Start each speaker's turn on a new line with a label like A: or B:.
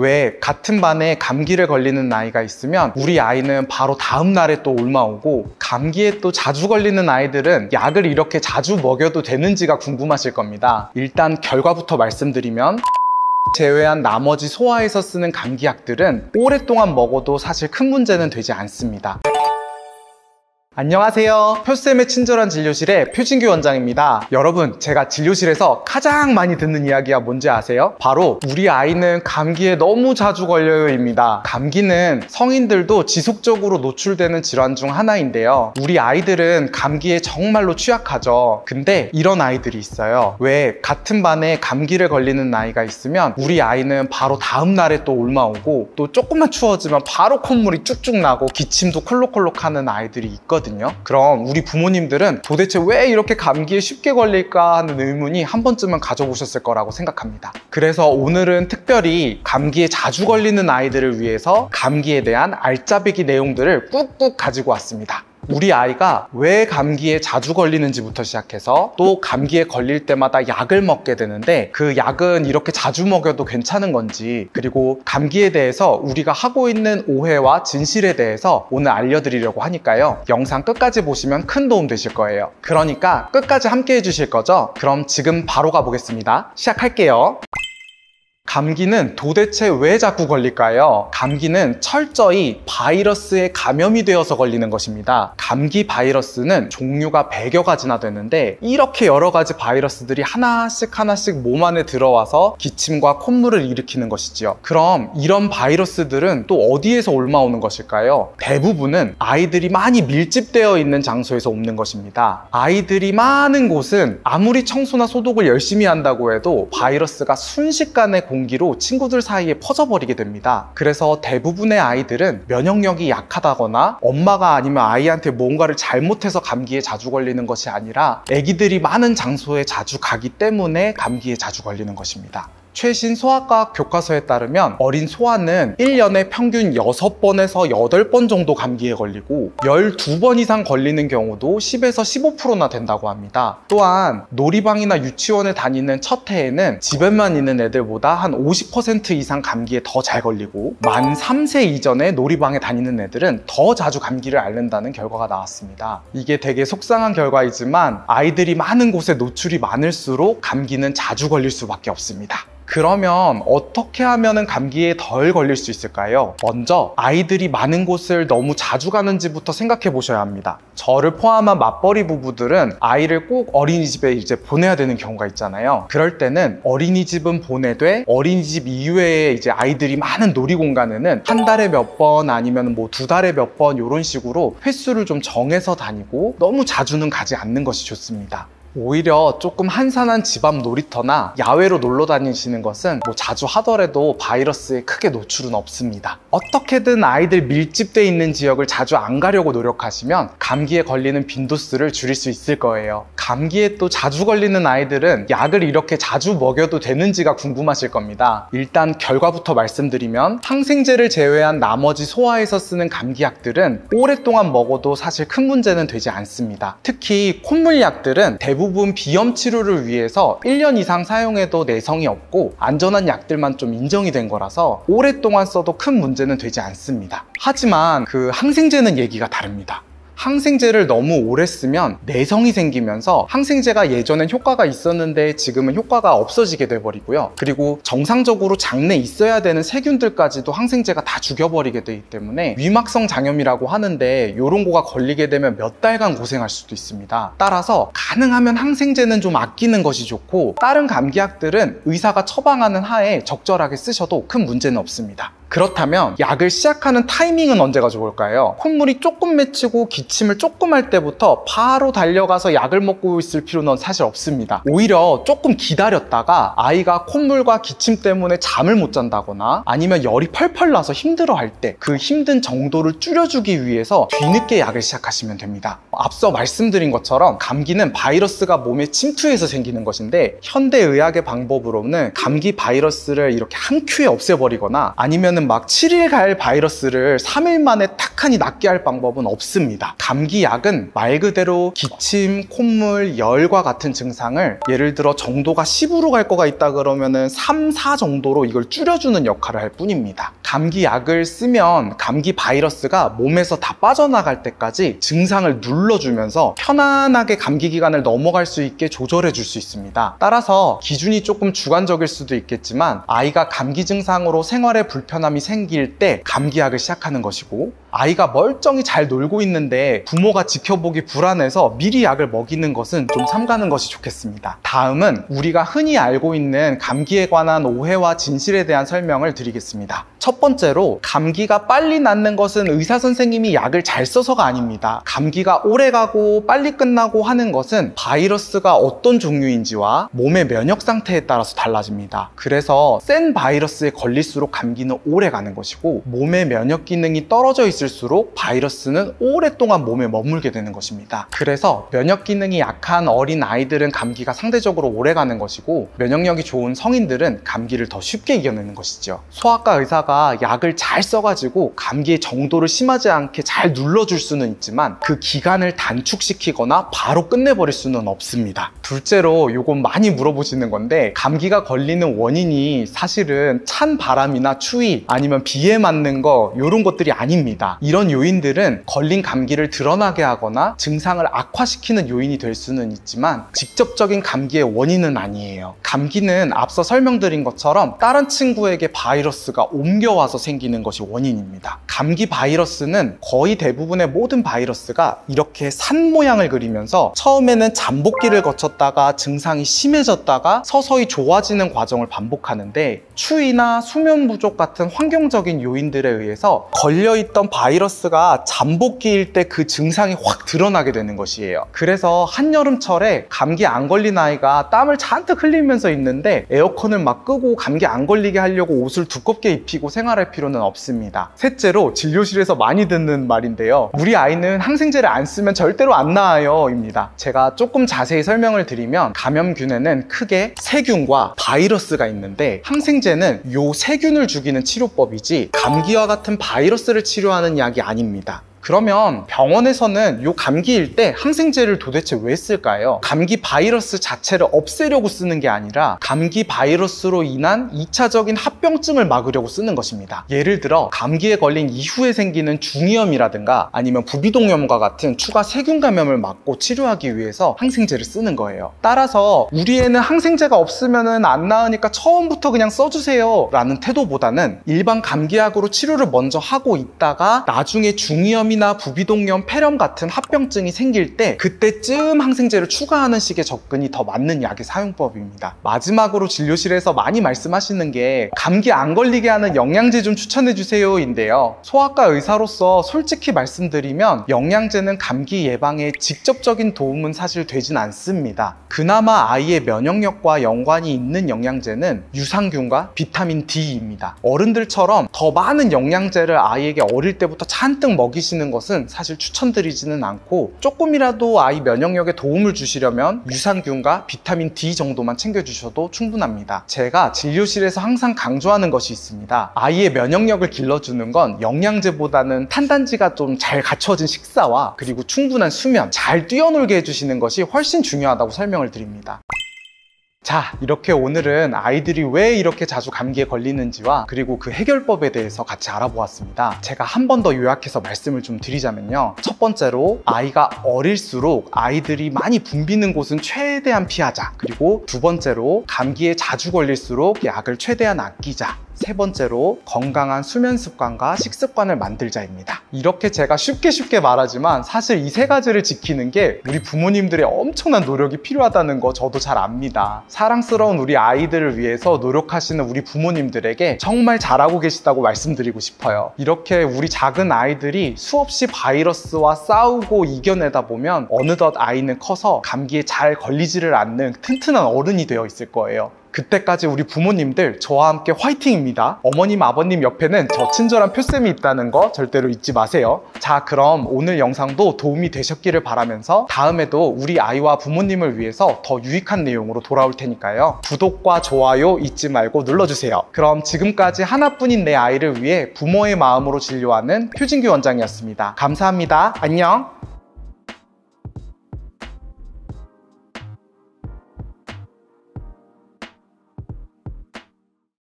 A: 왜 같은 반에 감기를 걸리는 아이가 있으면 우리 아이는 바로 다음 날에 또 옮아오고, 감기에 또 자주 걸리는 아이들은 약을 이렇게 자주 먹여도 되는지가 궁금하실 겁니다. 일단 결과부터 말씀드리면 제외한 나머지 소아에서 쓰는 감기약들은 오랫동안 먹어도 사실 큰 문제는 되지 않습니다. 안녕하세요. 표쌤의 친절한 진료실의 표진규 원장입니다. 여러분, 제가 진료실에서 가장 많이 듣는 이야기가 뭔지 아세요? 바로 우리 아이는 감기에 너무 자주 걸려요 입니다. 감기는 성인들도 지속적으로 노출되는 질환 중 하나인데요, 우리 아이들은 감기에 정말로 취약하죠. 근데 이런 아이들이 있어요. 왜 같은 반에 감기를 걸리는 아이가 있으면 우리 아이는 바로 다음 날에 또 옮아오고, 또 조금만 추워지면 바로 콧물이 쭉쭉 나고 기침도 콜록콜록 하는 아이들이 있거든요. 그럼 우리 부모님들은 도대체 왜 이렇게 감기에 쉽게 걸릴까 하는 의문이 한 번쯤은 가져보셨을 거라고 생각합니다. 그래서 오늘은 특별히 감기에 자주 걸리는 아이들을 위해서 감기에 대한 알짜배기 내용들을 꾹꾹 가지고 왔습니다. 우리 아이가 왜 감기에 자주 걸리는지부터 시작해서 또 감기에 걸릴 때마다 약을 먹게 되는데 그 약은 이렇게 자주 먹여도 괜찮은 건지, 그리고 감기에 대해서 우리가 하고 있는 오해와 진실에 대해서 오늘 알려드리려고 하니까요, 영상 끝까지 보시면 큰 도움 되실 거예요. 그러니까 끝까지 함께 해주실 거죠? 그럼 지금 바로 가보겠습니다. 시작할게요. 감기는 도대체 왜 자꾸 걸릴까요? 감기는 철저히 바이러스에 감염이 되어서 걸리는 것입니다. 감기 바이러스는 종류가 100여 가지나 되는데, 이렇게 여러 가지 바이러스들이 하나씩 몸 안에 들어와서 기침과 콧물을 일으키는 것이지요. 그럼 이런 바이러스들은 또 어디에서 옮아오는 것일까요? 대부분은 아이들이 많이 밀집되어 있는 장소에서 옮는 것입니다. 아이들이 많은 곳은 아무리 청소나 소독을 열심히 한다고 해도 바이러스가 순식간에 공기로 친구들 사이에 퍼져버리게 됩니다. 그래서 대부분의 아이들은 면역력이 약하다거나 엄마가 아니면 아이한테 뭔가를 잘못해서 감기에 자주 걸리는 것이 아니라 아기들이 많은 장소에 자주 가기 때문에 감기에 자주 걸리는 것입니다. 최신 소아과학 교과서에 따르면 어린 소아는 1년에 평균 6번에서 8번 정도 감기에 걸리고 12번 이상 걸리는 경우도 10에서 15%나 된다고 합니다. 또한 놀이방이나 유치원에 다니는 첫 해에는 집에만 있는 애들보다 한 50% 이상 감기에 더 잘 걸리고, 만 3세 이전에 놀이방에 다니는 애들은 더 자주 감기를 앓는다는 결과가 나왔습니다. 이게 되게 속상한 결과이지만 아이들이 많은 곳에 노출이 많을수록 감기는 자주 걸릴 수밖에 없습니다. 그러면 어떻게 하면 감기에 덜 걸릴 수 있을까요? 먼저 아이들이 많은 곳을 너무 자주 가는지부터 생각해 보셔야 합니다. 저를 포함한 맞벌이 부부들은 아이를 꼭 어린이집에 이제 보내야 되는 경우가 있잖아요. 그럴 때는 어린이집은 보내되 어린이집 이외에 이제 아이들이 많은 놀이공간에는 한 달에 몇 번 아니면 뭐 2달에 몇 번 이런 식으로 횟수를 좀 정해서 다니고, 너무 자주는 가지 않는 것이 좋습니다. 오히려 조금 한산한 집 앞 놀이터나 야외로 놀러 다니시는 것은 뭐 자주 하더라도 바이러스에 크게 노출은 없습니다. 어떻게든 아이들 밀집돼 있는 지역을 자주 안 가려고 노력하시면 감기에 걸리는 빈도수를 줄일 수 있을 거예요. 감기에 또 자주 걸리는 아이들은 약을 이렇게 자주 먹여도 되는지가 궁금하실 겁니다. 일단 결과부터 말씀드리면 항생제를 제외한 나머지 소아에서 쓰는 감기약들은 오랫동안 먹어도 사실 큰 문제는 되지 않습니다. 특히 콧물약들은 대부분 비염 치료를 위해서 1년 이상 사용해도 내성이 없고 안전한 약들만 좀 인정이 된 거라서 오랫동안 써도 큰 문제는 되지 않습니다. 하지만 그 항생제는 얘기가 다릅니다. 항생제를 너무 오래 쓰면 내성이 생기면서 항생제가 예전엔 효과가 있었는데 지금은 효과가 없어지게 돼버리고요. 그리고 정상적으로 장내에 있어야 되는 세균들까지도 항생제가 다 죽여버리게 되기 때문에 위막성 장염이라고 하는데 이런 거가 걸리게 되면 몇 달간 고생할 수도 있습니다. 따라서 가능하면 항생제는 좀 아끼는 것이 좋고, 다른 감기약들은 의사가 처방하는 하에 적절하게 쓰셔도 큰 문제는 없습니다. 그렇다면 약을 시작하는 타이밍은 언제가 좋을까요? 콧물이 조금 맺히고 기침을 조금 할 때부터 바로 달려가서 약을 먹고 있을 필요는 사실 없습니다. 오히려 조금 기다렸다가 아이가 콧물과 기침 때문에 잠을 못 잔다거나 아니면 열이 펄펄 나서 힘들어할 때 그 힘든 정도를 줄여주기 위해서 뒤늦게 약을 시작하시면 됩니다. 앞서 말씀드린 것처럼 감기는 바이러스가 몸에 침투해서 생기는 것인데, 현대의학의 방법으로는 감기 바이러스를 이렇게 한 큐에 없애버리거나 아니면 요즘에는 막 7일 갈 바이러스를 3일 만에 탁하니 낫게 할 방법은 없습니다. 감기약은 말 그대로 기침, 콧물, 열과 같은 증상을 예를 들어 정도가 10으로 갈 거가 있다 그러면은 3, 4 정도로 이걸 줄여주는 역할을 할 뿐입니다. 감기약을 쓰면 감기 바이러스가 몸에서 다 빠져나갈 때까지 증상을 눌러주면서 편안하게 감기 기간을 넘어갈 수 있게 조절해 줄 수 있습니다. 따라서 기준이 조금 주관적일 수도 있겠지만 아이가 감기 증상으로 생활에 불편함이 생길 때 감기약을 시작하는 것이고, 아이가 멀쩡히 잘 놀고 있는데 부모가 지켜보기 불안해서 미리 약을 먹이는 것은 좀 삼가는 것이 좋겠습니다. 다음은 우리가 흔히 알고 있는 감기에 관한 오해와 진실에 대한 설명을 드리겠습니다. 첫 번째로, 감기가 빨리 낫는 것은 의사 선생님이 약을 잘 써서가 아닙니다. 감기가 오래 가고 빨리 끝나고 하는 것은 바이러스가 어떤 종류인지와 몸의 면역 상태에 따라서 달라집니다. 그래서 센 바이러스에 걸릴수록 감기는 오래 가는 것이고, 몸의 면역 기능이 떨어져 있을수록 바이러스는 오랫동안 몸에 머물게 되는 것입니다. 그래서 면역 기능이 약한 어린 아이들은 감기가 상대적으로 오래 가는 것이고, 면역력이 좋은 성인들은 감기를 더 쉽게 이겨내는 것이죠. 소아과 의사가 약을 잘 써가지고 감기의 정도를 심하지 않게 잘 눌러줄 수는 있지만 그 기간을 단축시키거나 바로 끝내버릴 수는 없습니다. 둘째로, 요건 많이 물어보시는 건데, 감기가 걸리는 원인이 사실은 찬 바람이나 추위 아니면 비에 맞는 거, 이런 것들이 아닙니다. 이런 요인들은 걸린 감기를 드러나게 하거나 증상을 악화시키는 요인이 될 수는 있지만 직접적인 감기의 원인은 아니에요. 감기는 앞서 설명드린 것처럼 다른 친구에게 바이러스가 옮겨와서 생기는 것이 원인입니다. 감기 바이러스는 거의 대부분의 모든 바이러스가 이렇게 산 모양을 그리면서 처음에는 잠복기를 거쳤다가 증상이 심해졌다가 서서히 좋아지는 과정을 반복하는데, 추위나 수면 부족 같은 환경적인 요인들에 의해서 걸려있던 바이러스가 잠복기일 때 그 증상이 확 드러나게 되는 것이에요. 그래서 한여름철에 감기 안 걸린 아이가 땀을 잔뜩 흘리면서 있는데 에어컨을 막 끄고 감기 안 걸리게 하려고 옷을 두껍게 입히고 생활할 필요는 없습니다. 셋째로, 진료실에서 많이 듣는 말인데요, 우리 아이는 항생제를 안 쓰면 절대로 안 나아요 입니다. 제가 조금 자세히 설명을 드리면, 감염균에는 크게 세균과 바이러스가 있는데, 항생제는 요 세균을 죽이는 치료법이지 감기와 같은 바이러스를 치료하는 약이 아닙니다. 그러면 병원에서는 요 감기일 때 항생제를 도대체 왜 쓸까요? 감기 바이러스 자체를 없애려고 쓰는 게 아니라 감기 바이러스로 인한 2차적인 합병증을 막으려고 쓰는 것입니다. 예를 들어 감기에 걸린 이후에 생기는 중이염이라든가 아니면 부비동염과 같은 추가 세균 감염을 막고 치료하기 위해서 항생제를 쓰는 거예요. 따라서 우리 애는 항생제가 없으면 안 나으니까 처음부터 그냥 써주세요 라는 태도보다는 일반 감기약으로 치료를 먼저 하고 있다가 나중에 중이염 이나 부비동염, 폐렴 같은 합병증이 생길 때 그때쯤 항생제를 추가하는 식의 접근이 더 맞는 약의 사용법입니다. 마지막으로 진료실에서 많이 말씀하시는 게 감기 안 걸리게 하는 영양제 좀 추천해 주세요 인데요, 소아과 의사로서 솔직히 말씀드리면 영양제는 감기 예방에 직접적인 도움은 사실 되진 않습니다. 그나마 아이의 면역력과 연관이 있는 영양제는 유산균과 비타민 D입니다. 어른들처럼 더 많은 영양제를 아이에게 어릴 때부터 잔뜩 먹이시는 것은 사실 추천드리지는 않고, 조금이라도 아이 면역력에 도움을 주시려면 유산균과 비타민 D 정도만 챙겨주셔도 충분합니다. 제가 진료실에서 항상 강조하는 것이 있습니다. 아이의 면역력을 길러주는 건 영양제보다는 탄단지가 좀 잘 갖춰진 식사와 그리고 충분한 수면, 잘 뛰어놀게 해주시는 것이 훨씬 중요하다고 설명을 드립니다. 자, 이렇게 오늘은 아이들이 왜 이렇게 자주 감기에 걸리는지와 그리고 그 해결법에 대해서 같이 알아보았습니다. 제가 한 번 더 요약해서 말씀을 좀 드리자면요, 첫 번째로 아이가 어릴수록 아이들이 많이 붐비는 곳은 최대한 피하자. 그리고 두 번째로 감기에 자주 걸릴수록 약을 최대한 아끼자. 세 번째로 건강한 수면 습관과 식습관을 만들자입니다. 이렇게 제가 쉽게 말하지만 사실 이 세 가지를 지키는 게 우리 부모님들의 엄청난 노력이 필요하다는 거 저도 잘 압니다. 사랑스러운 우리 아이들을 위해서 노력하시는 우리 부모님들에게 정말 잘하고 계시다고 말씀드리고 싶어요. 이렇게 우리 작은 아이들이 수없이 바이러스와 싸우고 이겨내다 보면 어느덧 아이는 커서 감기에 잘 걸리지를 않는 튼튼한 어른이 되어 있을 거예요. 그때까지 우리 부모님들 저와 함께 화이팅입니다. 어머님, 아버님 옆에는 저 친절한 표쌤이 있다는 거 절대로 잊지 마세요. 자, 그럼 오늘 영상도 도움이 되셨기를 바라면서 다음에도 우리 아이와 부모님을 위해서 더 유익한 내용으로 돌아올 테니까요. 구독과 좋아요 잊지 말고 눌러주세요. 그럼 지금까지 하나뿐인 내 아이를 위해 부모의 마음으로 진료하는 표진규 원장이었습니다. 감사합니다. 안녕.